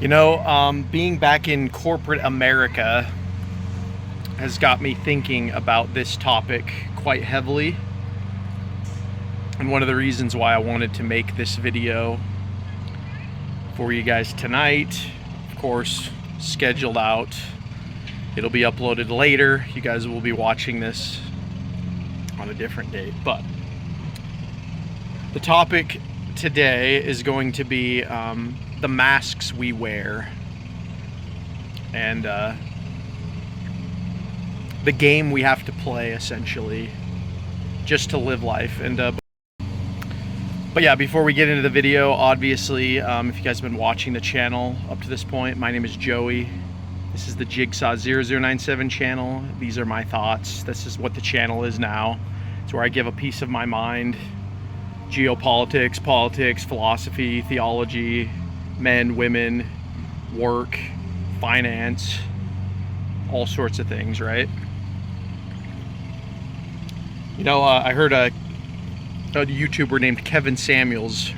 Being back in corporate America has got me thinking about this topic quite heavily. And one of the reasons why I wanted to make this video for you guys tonight, of course, scheduled out. It'll be uploaded later. You guys will be watching this on a different date. But the topic today is going to be the masks we wear and the game we have to play, essentially, just to live life. But yeah, before we get into the video, obviously, if you guys have been watching the channel up to this point, my name is Joey. This is the Jigsaw 0097 channel. These are my thoughts. This is what the channel is now. It's where I give a piece of my mind. Geopolitics, politics, philosophy, theology, men, women, work, finance, all sorts of things, right? I heard a YouTuber named Kevin Samuels,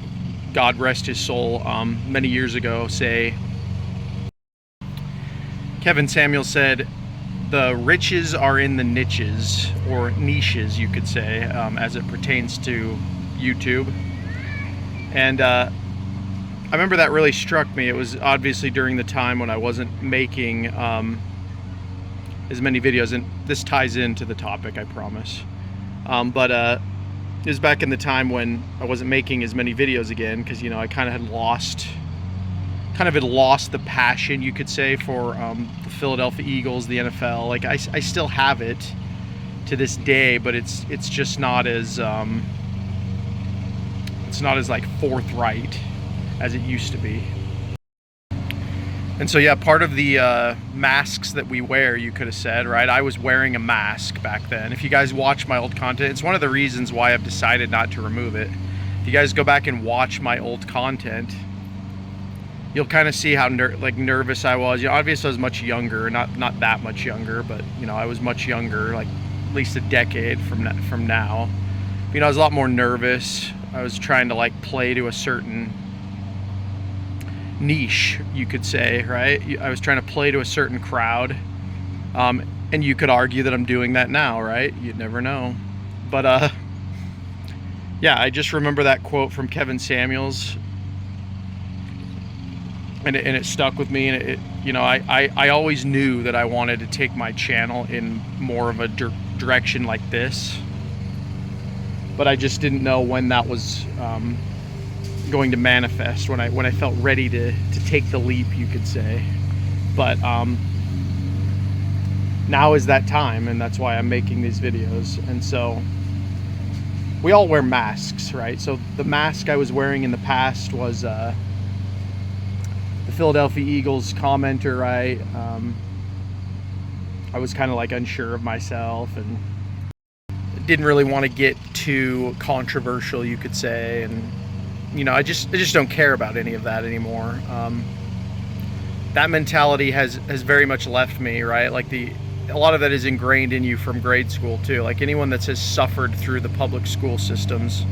God rest his soul, many years ago say, Kevin Samuels said, the riches are in the niches, or niches you could say, as it pertains to YouTube. And I remember that really struck me. It was obviously during the time when I wasn't making as many videos, and this ties into the topic, I promise. But it was back in the time when I wasn't making as many videos again, because I kind of had lost the passion, you could say, for the Philadelphia Eagles, the NFL. Like I still have it to this day, but it's just not as like forthright as it used to be. And so yeah, part of the masks that we wear, you could have said, right? I was wearing a mask back then. If you guys watch my old content, it's one of the reasons why I've decided not to remove it. If you guys go back and watch my old content, you'll kind of see how nervous I was. Obviously I was much younger, not that much younger, but I was much younger, like at least a decade from now. I was a lot more nervous. I was trying to play to a certain niche, you could say, right? I was trying to play to a certain crowd, and you could argue that I'm doing that now, right? You'd never know. But yeah, I just remember that quote from Kevin Samuels, and it stuck with me. And I always knew that I wanted to take my channel in more of a direction like this, but I just didn't know when that was going to manifest, when I felt ready to take the leap, you could say. But now is that time, and that's why I'm making these videos. And so we all wear masks, right? So the mask I was wearing in the past was the Philadelphia Eagles commenter, right? I was kind of unsure of myself and didn't really want to get too controversial, you could say. And I just don't care about any of that anymore. That mentality has very much left me, right? A lot of that is ingrained in you from grade school too. Anyone that has suffered through the public school systems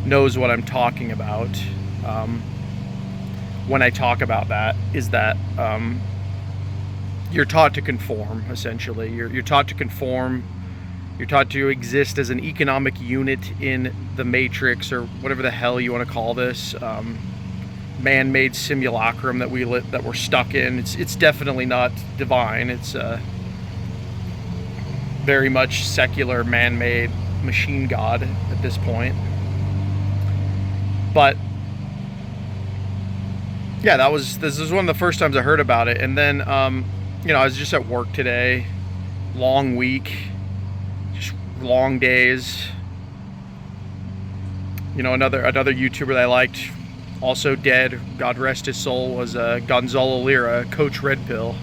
knows what I'm talking about. When I talk about that, is that you're taught to conform, essentially. You're taught to conform. You're taught to exist as an economic unit in the matrix, or whatever the hell you want to call this, man-made simulacrum that we're stuck in. It's definitely not divine. It's very much secular, man-made machine god at this point. But yeah, this was one of the first times I heard about it. And then I was just at work today, long week, long days. Another YouTuber that I liked, also dead, God rest his soul, was Gonzalo Lira, Coach Red Pill.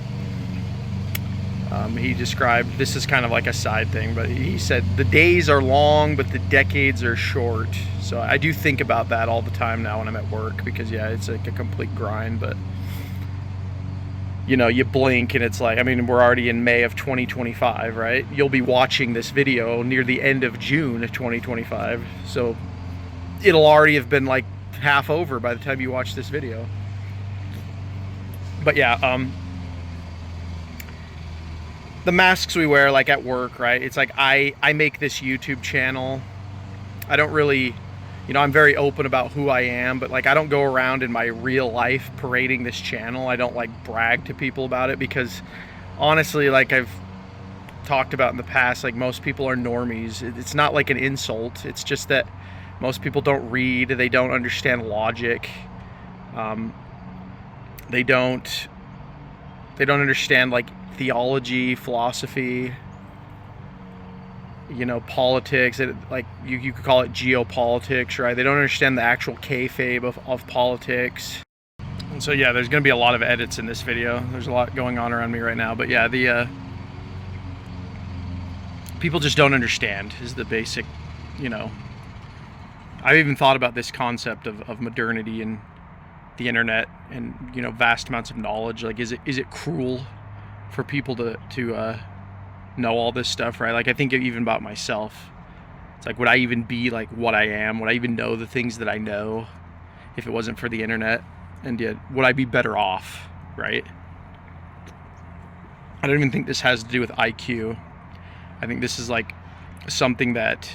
He described, this is kind of like a side thing, but he said the days are long but the decades are short. So I do think about that all the time now when I'm at work, because yeah, it's like a complete grind. But you blink and it's we're already in May of 2025, right? You'll be watching this video near the end of June of 2025. So it'll already have been half over by the time you watch this video. But yeah, the masks we wear, like at work, right? It's like I make this YouTube channel. I don't really, I'm very open about who I am, but like I don't go around in my real life parading this channel. I don't like brag to people about it because honestly, like I've talked about in the past, like most people are normies. It's not like an insult. It's just that most people don't read. They don't understand logic. They don't understand like theology, philosophy, politics. Like you could call it geopolitics, right? They don't understand the actual kayfabe of politics. And so yeah, there's going to be a lot of edits in this video. There's a lot going on around me right now, but yeah, the people just don't understand is the basic, I've even thought about this concept of modernity and the internet and vast amounts of knowledge. Like is it cruel for people to know all this stuff, right? Like I think even about myself, it's like, would I even be like what I am? Would I even know the things that I know if it wasn't for the internet? And yet, would I be better off, right? I don't even think this has to do with IQ. I think this is like something that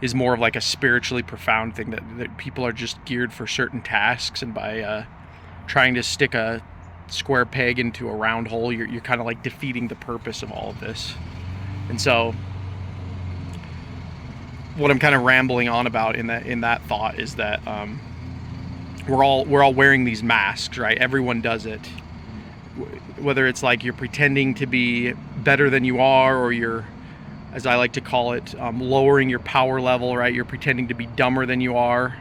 is more of like a spiritually profound thing, that people are just geared for certain tasks, and by trying to stick a square peg into a round hole, you're kind of like defeating the purpose of all of this. And so what I'm kind of rambling on about in that thought is that we're all wearing these masks, right? Everyone does it. Whether it's like you're pretending to be better than you are, or you're, as I like to call it, lowering your power level, right? You're pretending to be dumber than you are.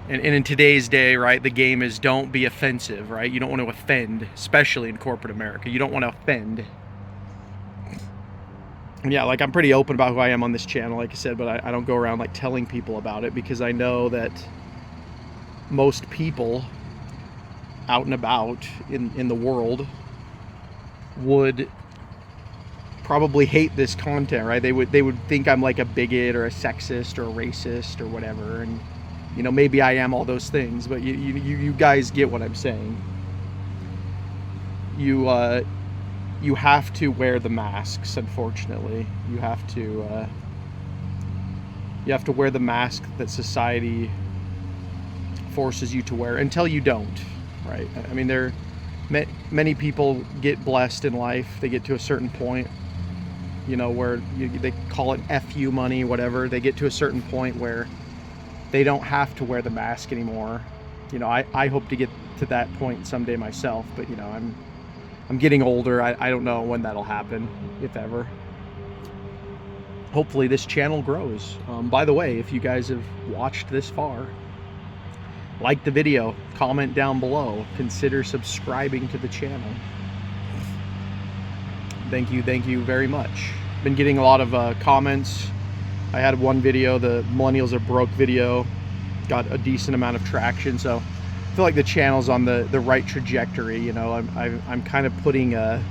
And in today's day, right, the game is don't be offensive, right? You don't want to offend, especially in corporate America. You don't want to offend. And yeah, like I'm pretty open about who I am on this channel, like I said, but I don't go around like telling people about it, because I know that most people out and about in the world would probably hate this content, right? They would think I'm like a bigot or a sexist or a racist or whatever, and maybe I am all those things, but you guys get what I'm saying. You have to wear the masks, unfortunately. You have to wear the mask that society forces you to wear until you don't, right? I mean, many people get blessed in life. They get to a certain point, where they call it FU money, whatever. They get to a certain point where they don't have to wear the mask anymore. I hope to get to that point someday myself, but I'm getting older. I don't know when that'll happen, if ever. Hopefully this channel grows. By the way, if you guys have watched this far, like the video, comment down below, consider subscribing to the channel. Thank you very much. Been getting a lot of comments. I had one video, the millennials are broke video, got a decent amount of traction, so I feel like the channel's on the right trajectory. I'm kind of putting a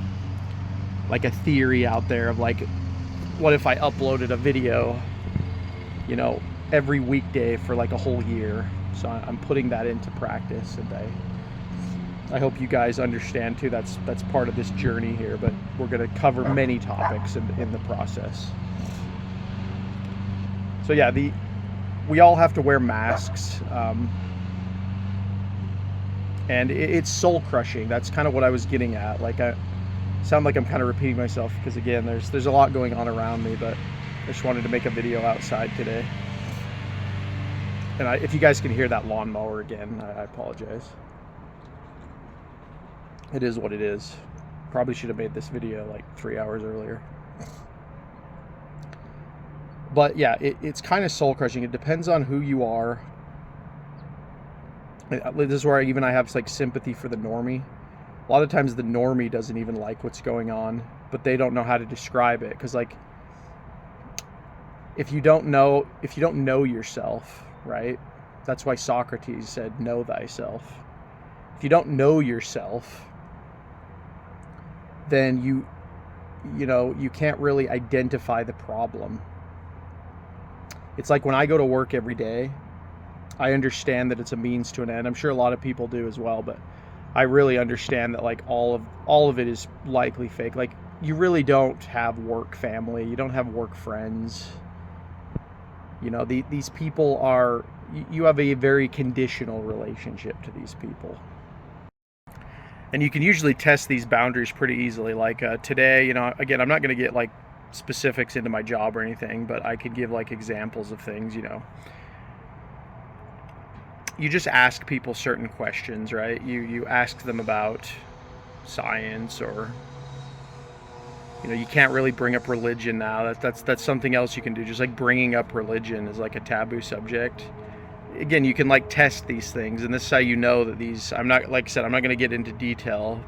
theory out there of like, what if I uploaded a video, every weekday for like a whole year? So I'm putting that into practice, and I hope you guys understand too. That's part of this journey here, but we're going to cover many topics in the process. So yeah, we all have to wear masks, and it's soul crushing. That's kind of what I was getting at. Like I sound like I'm kind of repeating myself, because again, there's a lot going on around me, but I just wanted to make a video outside today. And if you guys can hear that lawnmower again, I apologize. It is what it is. Probably should have made this video like 3 hours earlier. But yeah, it's kind of soul crushing. It depends on who you are. This is where I have like sympathy for the normie. A lot of times the normie doesn't even like what's going on, but they don't know how to describe it. Because like, if you don't know yourself, right? That's why Socrates said, know thyself. If you don't know yourself, then you can't really identify the problem. It's like when I go to work every day, I understand that it's a means to an end. I'm sure a lot of people do as well, but I really understand that like all of it is likely fake. Like you really don't have work family, you don't have work friends. You know, these people are, you have a very conditional relationship to these people. And you can usually test these boundaries pretty easily. Like today, you know, again, I'm not going to get like specifics into my job or anything, but I could give like examples of things, you know. You just ask people certain questions, right? You ask them about science, or you know, you can't really bring up religion now. That's something else you can do. Just like bringing up religion is like a taboo subject. Again, you can like test these things, and this is how you know that these. I'm not, like I said, I'm not going to get into detail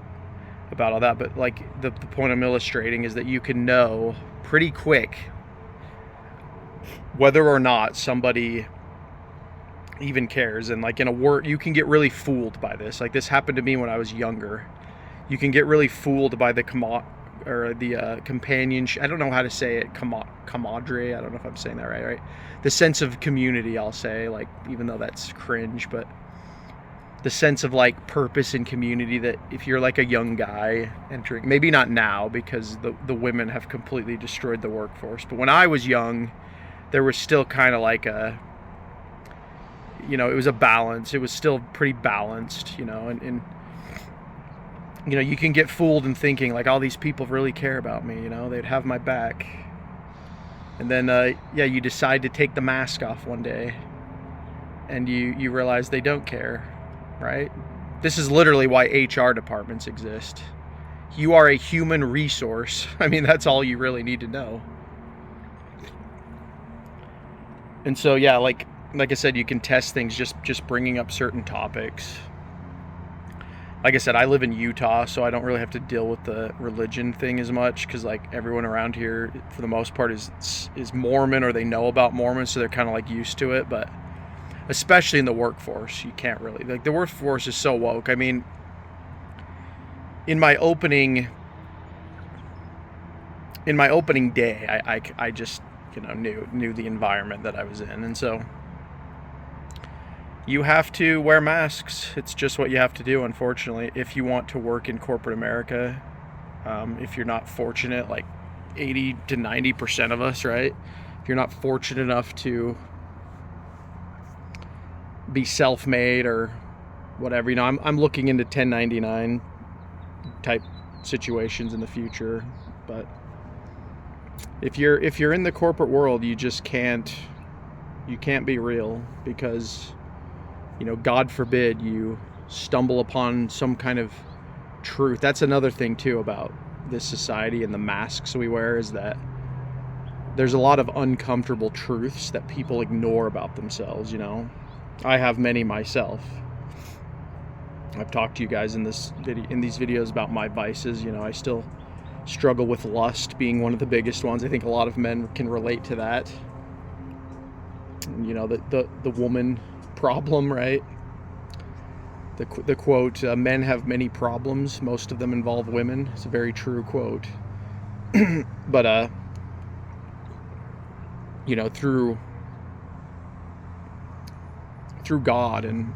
about all that, but like the point I'm illustrating is that you can know pretty quick whether or not somebody even cares. And like in a work, you can get really fooled by this. Like this happened to me when I was younger. You can get really fooled by the companionship. I don't know how to say it. Camaraderie. I don't know if I'm saying that right. The sense of community, I'll say, like, even though that's cringe, but the sense of like purpose and community, that if you're like a young guy entering, maybe not now because the women have completely destroyed the workforce, but when I was young, there was still kind of like a, you know, it was a balance. It was still pretty balanced, you know, and you know, you can get fooled in thinking like all these people really care about me, you know, they'd have my back. And then, yeah, you decide to take the mask off one day and you realize they don't care, right? This is literally why HR departments exist. You are a human resource. I mean, that's all you really need to know. And so, yeah, like I said, you can test things just bringing up certain topics. Like I said, I live in Utah, so I don't really have to deal with the religion thing as much, because like everyone around here, for the most part, is Mormon, or they know about Mormons, so they're kind of like used to it. But especially in the workforce, you can't really, like, the workforce is so woke. I mean, in my opening day, I just, you know, knew the environment that I was in, and so you have to wear masks. It's just what you have to do, unfortunately, if you want to work in corporate America. If you're not fortunate, like 80 to 90% of us, right? If you're not fortunate enough to be self-made or whatever, you know, I'm looking into 1099 type situations in the future. But if you're in the corporate world, you just can't be real, because, you know, God forbid you stumble upon some kind of truth. That's another thing too about this society and the masks we wear, is that there's a lot of uncomfortable truths that people ignore about themselves, you know. I have many myself. I've talked to you guys in these videos about my vices. You know, I still struggle with lust being one of the biggest ones. I think a lot of men can relate to that. You know, the woman problem, right? The quote, men have many problems, most of them involve women. It's a very true quote. But you know, through God and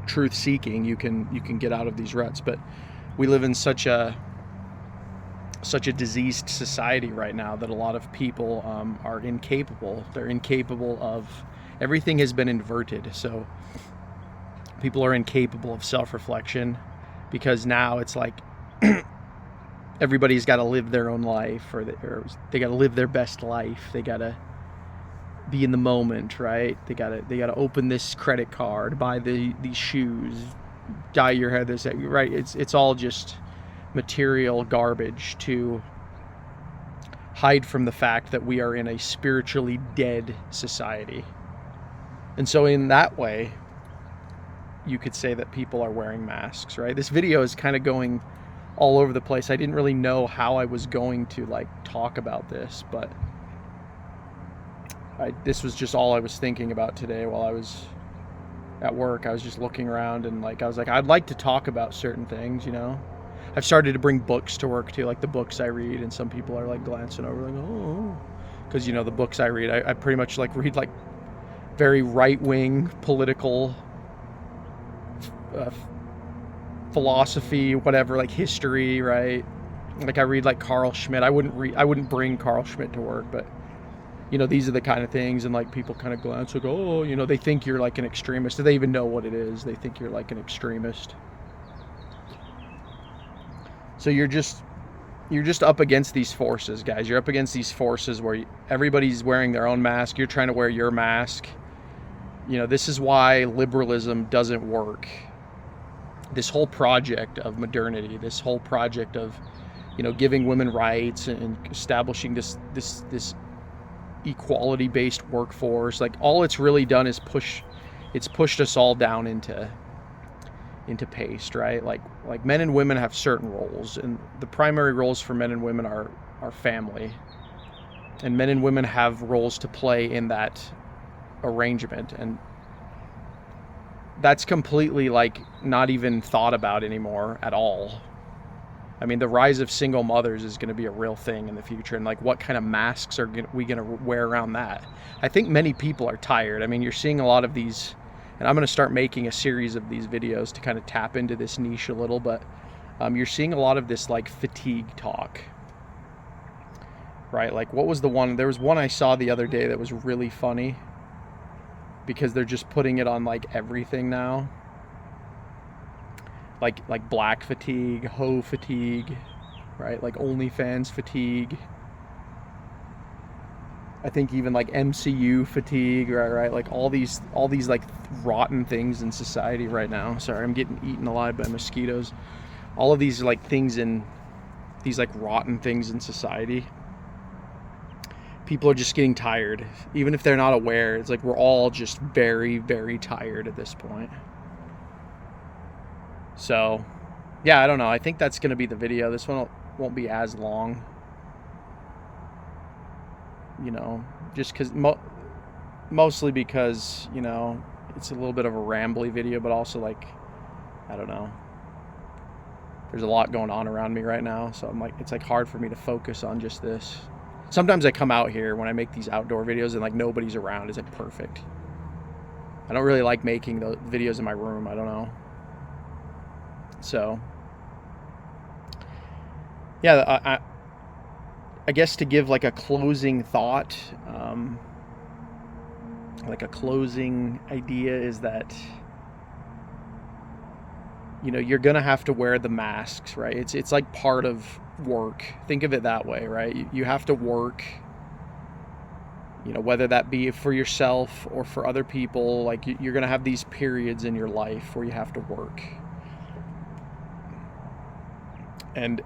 truth seeking, you can get out of these ruts. But we live in such a diseased society right now that a lot of people are incapable. They're incapable of, everything has been inverted. So people are incapable of self-reflection, because now it's like everybody's got to live their own life, or they got to live their best life. They got to be in the moment, right? They got to open this credit card, buy these shoes, dye your hair this, right? It's all just material garbage to hide from the fact that we are in a spiritually dead society. And so in that way, you could say that people are wearing masks, right? This video is kind of going all over the place. I didn't really know how I was going to like talk about this, but this was just all I was thinking about today while I was at work. I was just looking around and I was like, I'd like to talk about certain things, you know. I've started to bring books to work too, like the books I read, and some people are like glancing over like, oh, because, you know, the books I read, I pretty much like read like very right-wing political philosophy, whatever, like history, right? Like I read like Carl Schmitt. I wouldn't bring Carl Schmitt to work, but these are the kind of things, and like people kind of glance like, oh, they think you're like an extremist. Do they even know what it is? They think you're like an extremist. So you're just up against these forces, guys. You're up against these forces where everybody's wearing their own mask. You're trying to wear your mask. This is why liberalism doesn't work. This whole project of modernity, this whole project of, giving women rights and establishing this equality-based workforce, like all it's really done is pushed us all down into paste, right? Like men and women have certain roles, and the primary roles for men and women are family, and men and women have roles to play in that arrangement, and that's completely like not even thought about anymore at all. I mean, the rise of single mothers is going to be a real thing in the future, and like what kind of masks are we going to wear around that? I think many people are tired. I mean, you're seeing a lot of these, and I'm going to start making a series of these videos to kind of tap into this niche a little, but you're seeing a lot of this like fatigue talk, right? Like what was the one, there was one I saw the other day that was really funny, because they're just putting it on like everything now. Like black fatigue, hoe fatigue, right? Like OnlyFans fatigue. I think even like MCU fatigue, right? Like all these like rotten things in society right now. Sorry, I'm getting eaten alive by mosquitoes. All of these like things in these like rotten things in society. People are just getting tired, even if they're not aware. It's like we're all just very, very tired at this point. So, yeah, I don't know. I think that's going to be the video. This one won't be as long. Just because, mostly because, it's a little bit of a rambly video, but also like, I don't know. There's a lot going on around me right now. So I'm like, it's like hard for me to focus on just this. Sometimes I come out here when I make these outdoor videos and like nobody's around. It's like perfect. I don't really like making the videos in my room. I don't know. So, yeah, I guess to give like a closing thought, like a closing idea is that, you're going to have to wear the masks, right? It's like part of work. Think of it that way, right? You have to work, whether that be for yourself or for other people. Like you're going to have these periods in your life where you have to work. And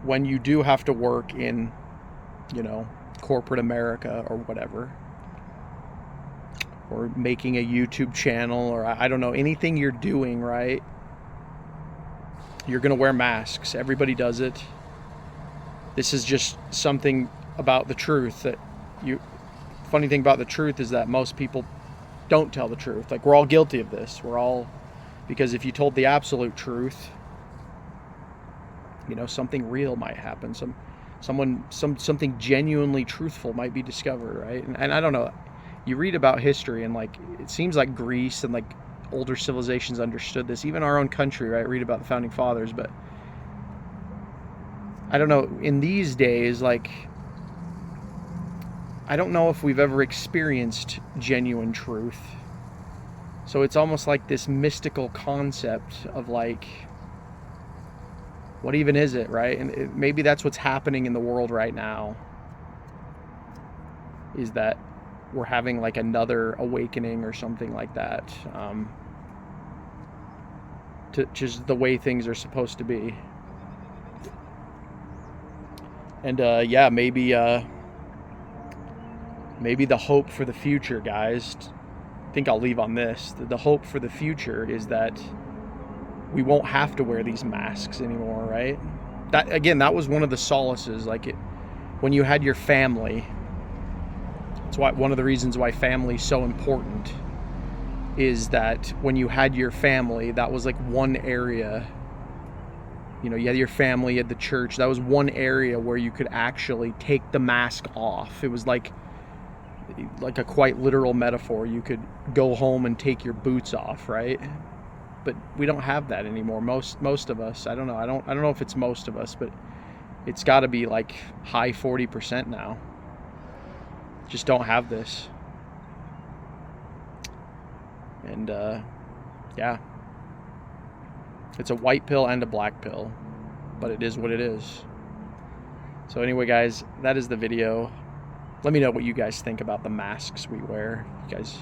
when you do have to work in, corporate America or whatever, or making a YouTube channel, or I don't know, anything you're doing, right? You're going to wear masks. Everybody does it. This is just something about the truth that funny thing about the truth is that most people don't tell the truth. Like we're all guilty of this. Because if you told the absolute truth, something real might happen. Something genuinely truthful might be discovered, right? And I don't know. You read about history and like it seems like Greece and like older civilizations understood this. Even our own country, right? Read about the founding fathers, but I don't know. In these days, like I don't know if we've ever experienced genuine truth. So it's almost like this mystical concept of like, what even is it, right? And maybe that's what's happening in the world right now, is that we're having like another awakening or something like that, to just the way things are supposed to be. And yeah, maybe the hope for the future, guys, I think I'll leave on this. The hope for the future is that we won't have to wear these masks anymore, right? That was one of the solaces, like when you had your family. It's one of the reasons why family is so important, is that when you had your family, that was like one area. You had your family, you had the church. That was one area where you could actually take the mask off. It was like a quite literal metaphor. You could go home and take your boots off, right? but we don't have that anymore. Most of us, I don't know. I don't know if it's most of us, but it's got to be like high 40% now. Just don't have this. And yeah, it's a white pill and a black pill, but it is what it is. So anyway, guys, that is the video. Let me know what you guys think about the masks we wear. If you guys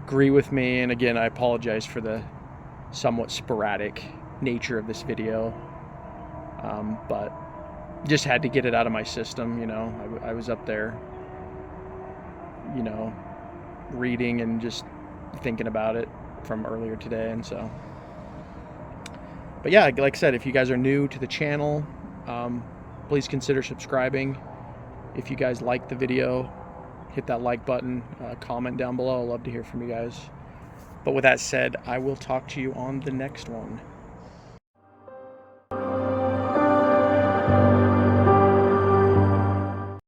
agree with me, and again, I apologize for the somewhat sporadic nature of this video, but just had to get it out of my system. You know, I was up there, you know, reading and just thinking about it from earlier today. And so, but yeah, like I said, if you guys are new to the channel, please consider subscribing. If you guys like the video, hit that like button, comment down below. I'd love to hear from you guys. But with that said, I will talk to you on the next one.